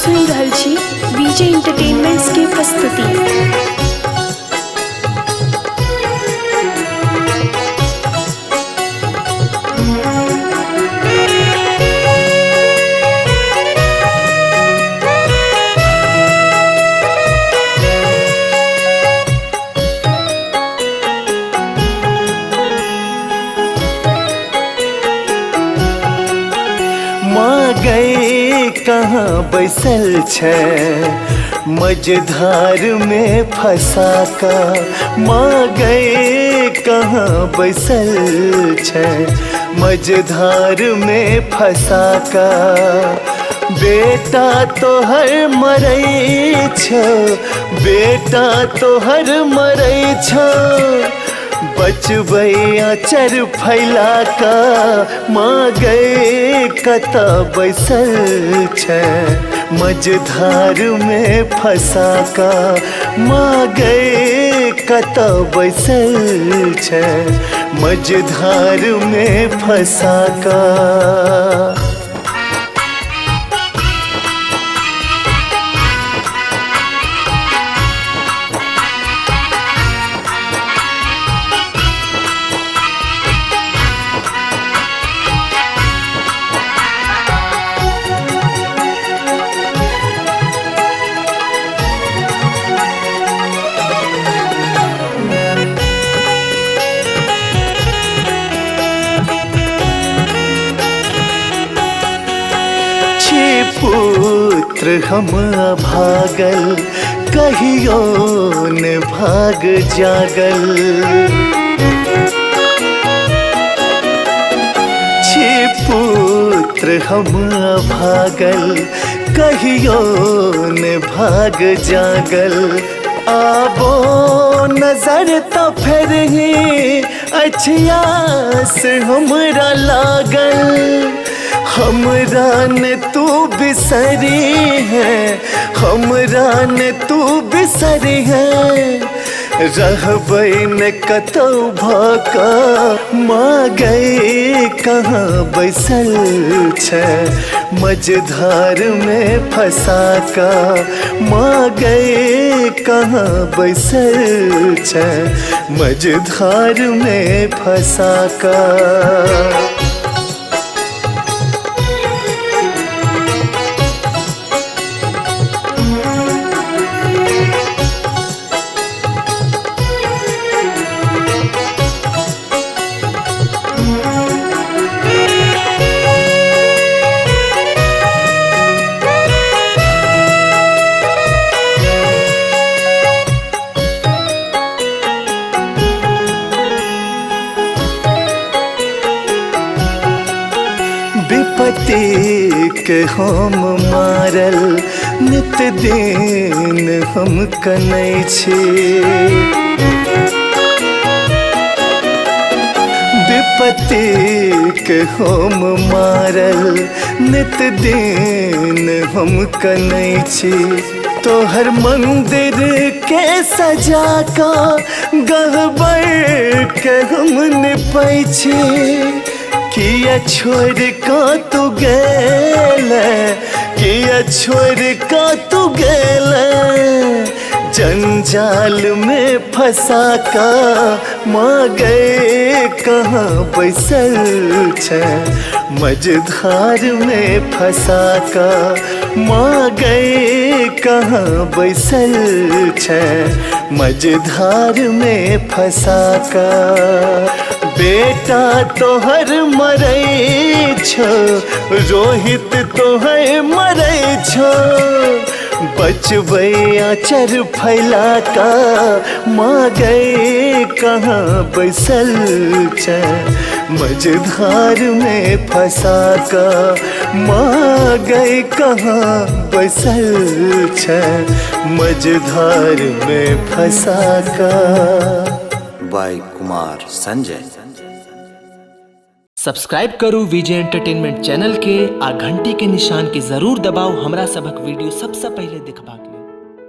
सुन रहल छी विजय एंटरटेनमेंट्स के प्रस्तुति। माँ गए कहाँ बैसल छै मझधार में फंसा का। माँ गए कहाँ बैसल छै मझधार में फंसा का। बेटा तोहर मरै छौ, बेटा तोहर मरै छौ, बचबै आचर फैला का। माँ गए कतऽ बैसल छै मझधार में फंसा का। माँ गए कतऽ बैसल छै मझधार में फंसा का। पुत्र हम भागल कहियो न भाग जागल। छी पुत्र हम भागल कहियो न भाग जागल। आबो नजर तो फिर ही अछियास हमरा लागल। हमरा ने तू बिसरी है, हमरा ने तू बिसरी है, रहबै न कतौ भाका। माँ गए कहाँ बैसल छै मझधार में फंसा का। माँ गए कहाँ बैसल छै मझधार में फंसा का। विपत्ति के हम मारल नित दिन हम कनै छी। विपत्ति के हम मारल नित दिन हम कनै छी। तोहर मंदिर के सजा का गहबर के हम निपै छी। किया छोड़ का तू गेले, किया छोड़ का तू गेले, जंजाल में फंसा का। माँ गए कहाँ बैसल छै मझधार में फंसा का। माँ गए कहाँ बैसल छै मझधार में फंसा का। बेटा तोहर मरै छौ, रोहित तोहर मरै छौ, बचबै आचर फैला का। माँ गए कहाँ बैसल छै मझधार में फंसा का। माँ गए कहाँ बैसल छै मझधार में फंसा का। बाय कुमार संजय। सब्सक्राइब करू विजय एंटरटेनमेंट चैनल के आ घंटी के निशान के जरूर दबाओ हमरा सबक वीडियो सबसे पहले देखबाक।